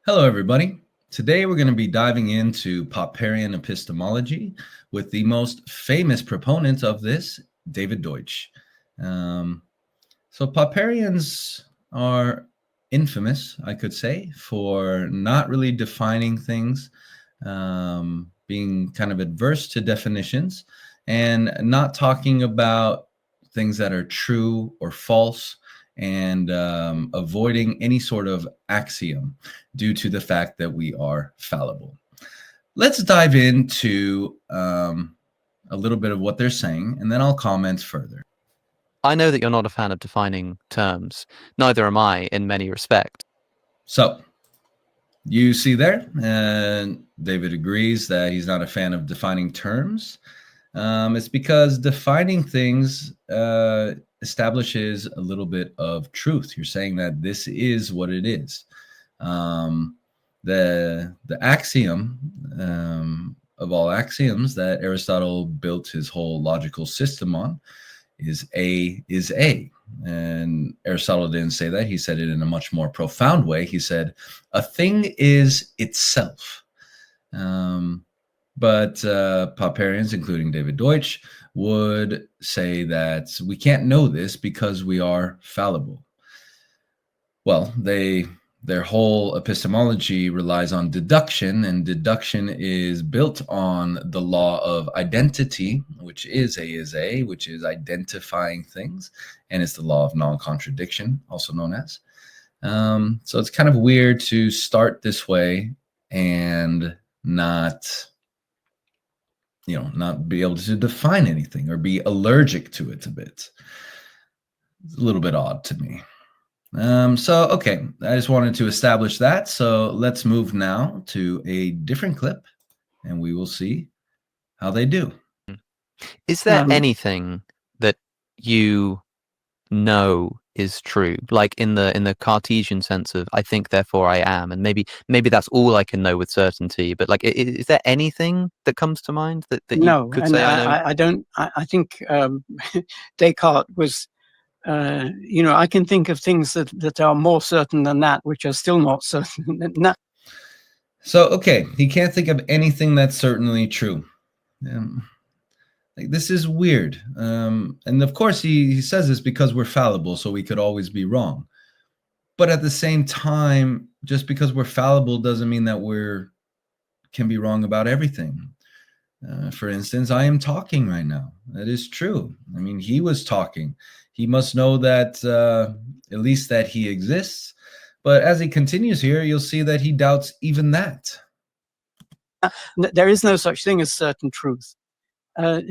Hello, everybody. Today we're going to be diving into Popperian epistemology with the most famous proponent of this, David Deutsch. So Popperians are infamous, I could say, for not really defining things, being kind of adverse to definitions, and not talking about things that are true or false, and avoiding any sort of axiom due to the fact that we are fallible. Let's dive into a little bit of what they're saying, and then I'll comment further. I know that you're not a fan of defining terms. Neither am I in many respects. So, you see there, and David agrees that he's not a fan of defining terms. It's because defining things establishes a little bit of truth. You're saying that this is what it is. The axiom of all axioms that Aristotle built his whole logical system on is A is A. And Aristotle didn't say that. He said it in a much more profound way. He said, a thing is itself. But Popperians, including David Deutsch, would say that we can't know this because we are fallible. Well, their whole epistemology relies on deduction, and deduction is built on the law of identity, which is A, which is identifying things, and it's the law of non-contradiction, also known as. So it's kind of weird to start this way and not be able to define anything or be allergic to it a bit. It's a little bit odd to me. Okay, I just wanted to establish that. So let's move now to a different clip, and we will see how they do. Is there anything that you know is true, like in the Cartesian sense of I think therefore I am, and maybe that's all I can know with certainty, but like is there anything that comes to mind that no, you could and say I know? I don't. I think Descartes was. I can think of things that are more certain than that, which are still not certain. So okay, he can't think of anything that's certainly true. Like, this is weird. And of course he says this because we're fallible, so we could always be wrong. But at the same time, just because we're fallible doesn't mean that can be wrong about everything. For instance, I am talking right now. That is true. I mean, he was talking. He must know that at least that he exists. But as he continues here, you'll see that he doubts even that. There is no such thing as certain truth.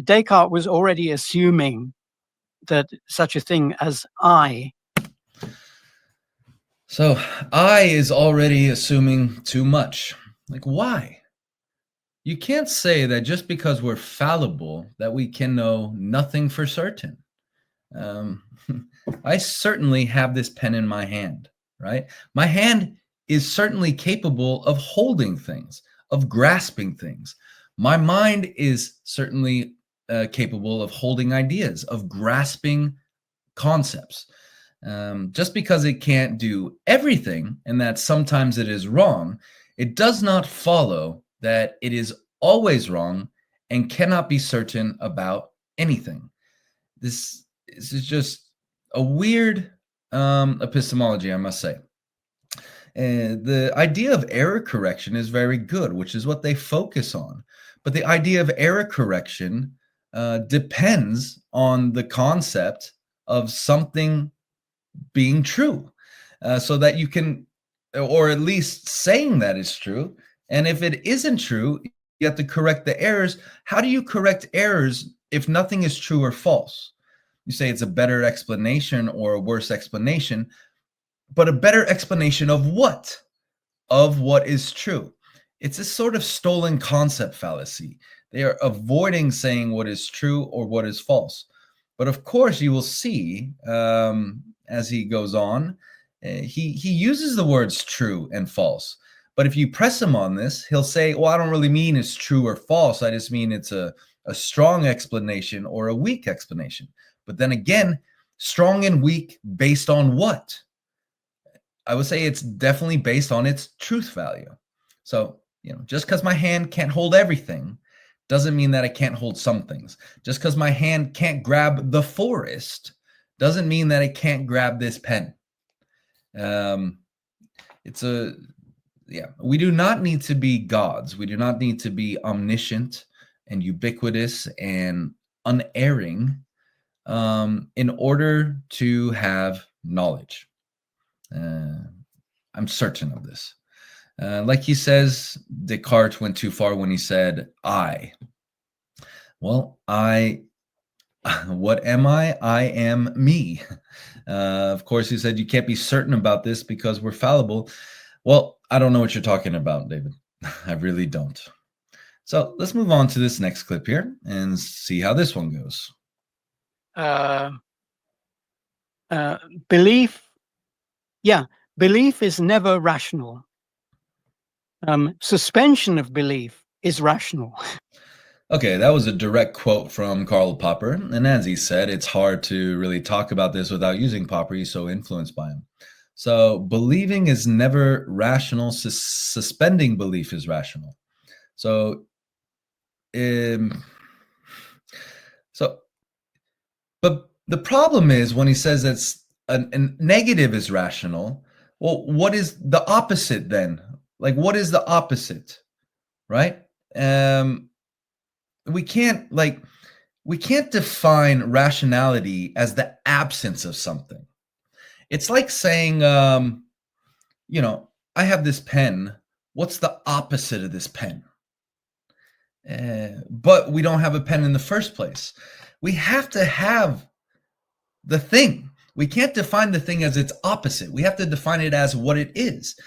Descartes was already assuming that such a thing as I. So I is already assuming too much. Like, why? You can't say that just because we're fallible that we can know nothing for certain. I certainly have this pen in my hand, right? My hand is certainly capable of holding things, of grasping things. My mind is certainly capable of holding ideas, of grasping concepts. Just because it can't do everything and that sometimes it is wrong, it does not follow that it is always wrong and cannot be certain about anything. This is just a weird epistemology, I must say. The idea of error correction is very good, which is what they focus on. But the idea of error correction depends on the concept of something being true, so that you can, or at least saying that it's true. And if it isn't true, you have to correct the errors. How do you correct errors if nothing is true or false? You say it's a better explanation or a worse explanation, but a better explanation of what? Of what is true. It's a sort of stolen concept fallacy. They are avoiding saying what is true or what is false. But of course, you will see as he goes on, he uses the words true and false. But if you press him on this, he'll say, well, I don't really mean it's true or false. I just mean it's a strong explanation or a weak explanation. But then again, strong and weak based on what? I would say it's definitely based on its truth value. So, just because my hand can't hold everything doesn't mean that I can't hold some things. Just because my hand can't grab the forest doesn't mean that it can't grab this pen. We do not need to be gods. We do not need to be omniscient and ubiquitous and unerring in order to have knowledge. I'm certain of this. Like he says, Descartes went too far when he said, I. Well, what am I? I am me. Of course, he said you can't be certain about this because we're fallible. Well, I don't know what you're talking about, David. I really don't. So let's move on to this next clip here and see how this one goes. Belief is never rational. Suspension of belief is rational. Okay, that was a direct quote from Karl Popper. And as he said, it's hard to really talk about this without using Popper. He's so influenced by him. So believing is never rational. Suspending belief is rational. But the problem is when he says that's a negative is rational. Well, what is the opposite then? Like, what is the opposite, right? We can't define rationality as the absence of something. It's like saying, I have this pen. What's the opposite of this pen? But we don't have a pen in the first place. We have to have the thing. We can't define the thing as its opposite. We have to define it as what it is.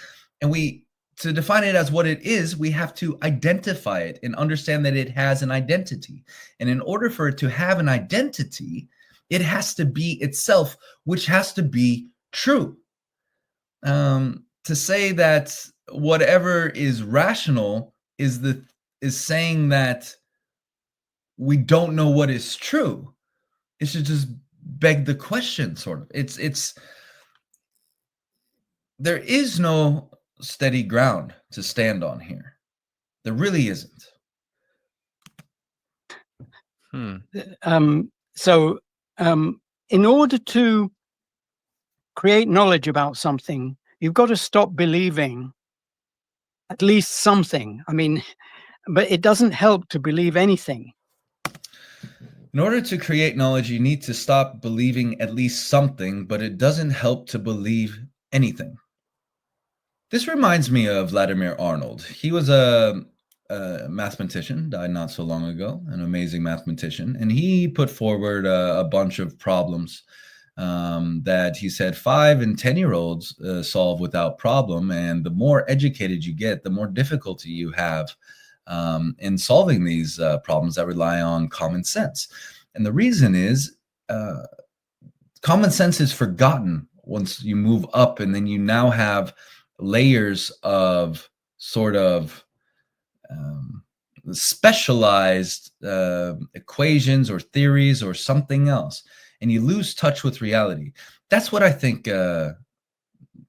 And to define it as what it is, we have to identify it and understand that it has an identity. And in order for it to have an identity, it has to be itself, which has to be true. To say that whatever is rational is saying that we don't know what is true. It should just beg the question, sort of. There is no steady ground to stand on here. There really isn't. So in order to create knowledge about something, you've got to stop believing at least something. I mean, but it doesn't help to believe anything. In order to create knowledge, you need to stop believing at least something, but it doesn't help to believe anything. This reminds me of Vladimir Arnold. He was a mathematician, died not so long ago, an amazing mathematician, and he put forward a bunch of problems that he said 5 and 10-year-olds solve without problem, and the more educated you get, the more difficulty you have in solving these problems that rely on common sense. And the reason is common sense is forgotten once you move up, and then you now have layers of sort of specialized equations or theories or something else, and you lose touch with reality. That's what I think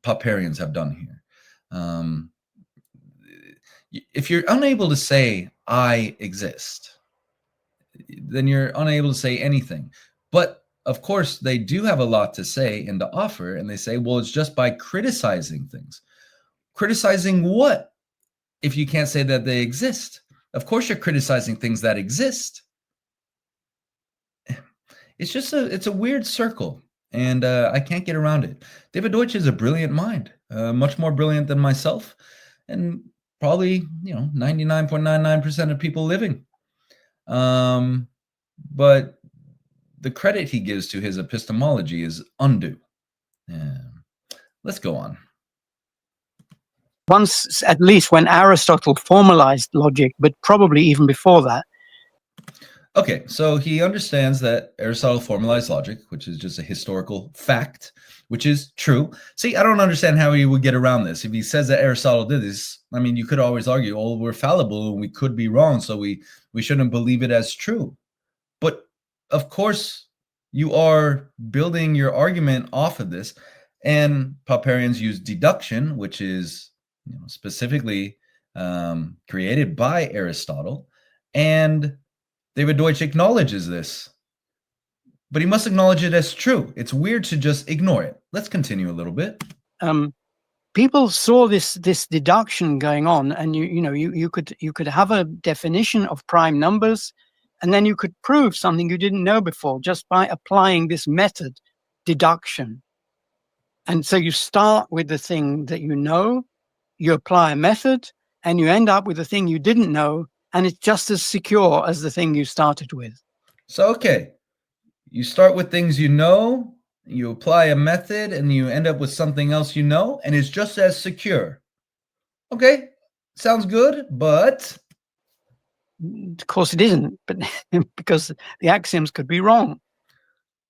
Popperians have done here. If you're unable to say I exist, then you're unable to say anything. But of course, they do have a lot to say and to offer, and they say, well, it's just by criticizing things. Criticizing what if you can't say that they exist? Of course, you're criticizing things that exist. It's a weird circle, and I can't get around it. David Deutsch is a brilliant mind, much more brilliant than myself, and probably 99.99% of people living. But the credit he gives to his epistemology is undue. Let's go on. Once, at least when Aristotle formalized logic, but probably even before that. Okay, so he understands that Aristotle formalized logic, which is just a historical fact, which is true. See, I don't understand how he would get around this. If he says that Aristotle did this, I mean, you could always argue, oh, we're fallible and we could be wrong, so we shouldn't believe it as true. But of course, you are building your argument off of this. And Popperians use deduction, which is specifically created by Aristotle. And David Deutsch acknowledges this, but he must acknowledge it as true. It's weird to just ignore it. Let's continue a little bit. People saw this deduction going on, and you could have a definition of prime numbers, and then you could prove something you didn't know before just by applying this method, deduction. And so you start with the thing that you know, you apply a method, and you end up with the thing you didn't know, and it's just as secure as the thing you started with. So, okay, you start with things you know, you apply a method, and you end up with something else you know, and it's just as secure. Okay, sounds good, but... Of course it isn't, but because the axioms could be wrong.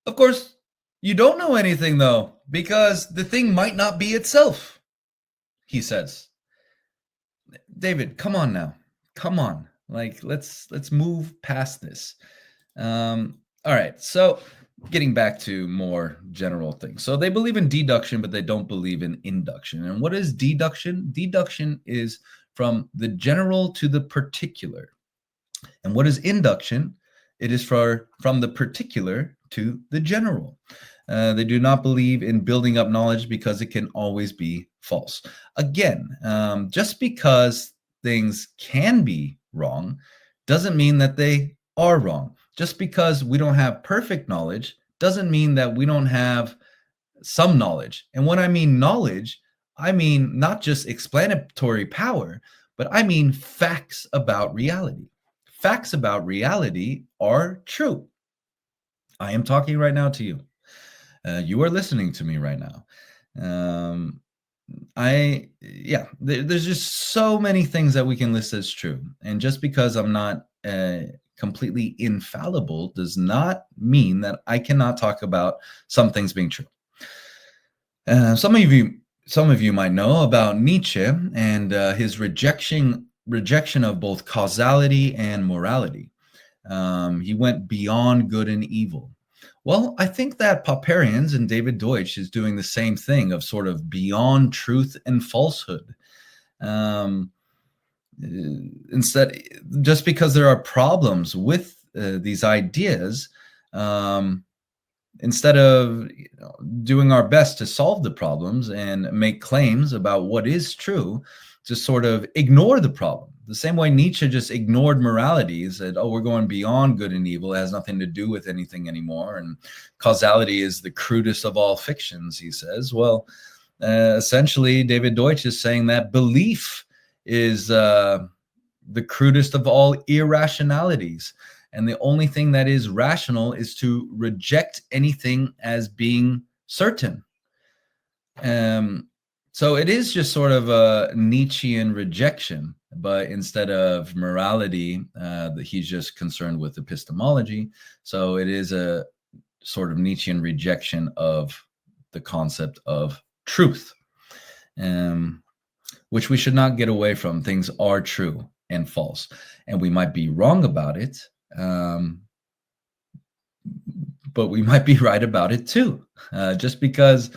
Of course, you don't know anything, though, because the thing might not be itself, he says. David, come on now. Come on. Like, let's move past this. All right, so getting back to more general things. So they believe in deduction, but they don't believe in induction. And what is deduction? Deduction is from the general to the particular. And what is induction? It is from the particular to the general. They do not believe in building up knowledge because it can always be false. Again, just because things can be wrong doesn't mean that they are wrong. Just because we don't have perfect knowledge doesn't mean that we don't have some knowledge. And when I mean knowledge, I mean not just explanatory power, but I mean facts about reality. Facts about reality are true. I am talking right now to you. You are listening to me right now. There's just so many things that we can list as true. And just because I'm not completely infallible does not mean that I cannot talk about some things being true. Some of you might know about Nietzsche and his rejection of both causality and morality. He went beyond good and evil. Well, I think that Popperians and David Deutsch is doing the same thing of sort of beyond truth and falsehood. Instead, just because there are problems with these ideas, instead of doing our best to solve the problems and make claims about what is true, just sort of ignore the problem. The same way Nietzsche just ignored morality. He said, oh, we're going beyond good and evil. It has nothing to do with anything anymore. And causality is the crudest of all fictions, he says. Well, essentially, David Deutsch is saying that belief is the crudest of all irrationalities. And the only thing that is rational is to reject anything as being certain. So it is just sort of a Nietzschean rejection, but instead of morality, he's just concerned with epistemology. So it is a sort of Nietzschean rejection of the concept of truth, which we should not get away from. Things are true and false, and we might be wrong about it, but we might be right about it too, just because...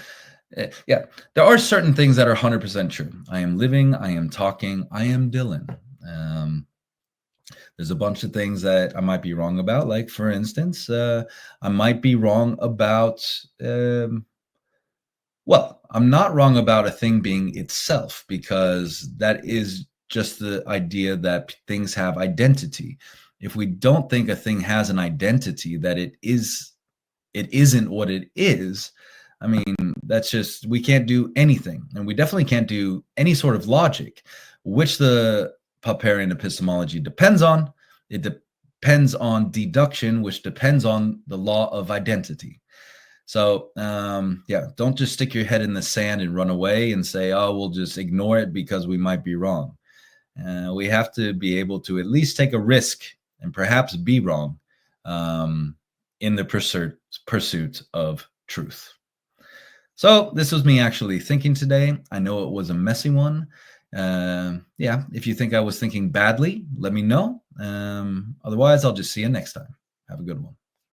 there are certain things that are 100% true. I am living, I am talking, I am Dylan. There's a bunch of things that I might be wrong about. Like, for instance, I might be wrong about, I'm not wrong about a thing being itself, because that is just the idea that things have identity. If we don't think a thing has an identity, that it isn't what it is, I mean, that's just, we can't do anything. And we definitely can't do any sort of logic, which the Popperian epistemology depends on. It depends on deduction, which depends on the law of identity. So, don't just stick your head in the sand and run away and say, oh, we'll just ignore it because we might be wrong. We have to be able to at least take a risk and perhaps be wrong in the pursuit of truth. So this was me actually thinking today. I know it was a messy one. If you think I was thinking badly, let me know. Otherwise, I'll just see you next time. Have a good one.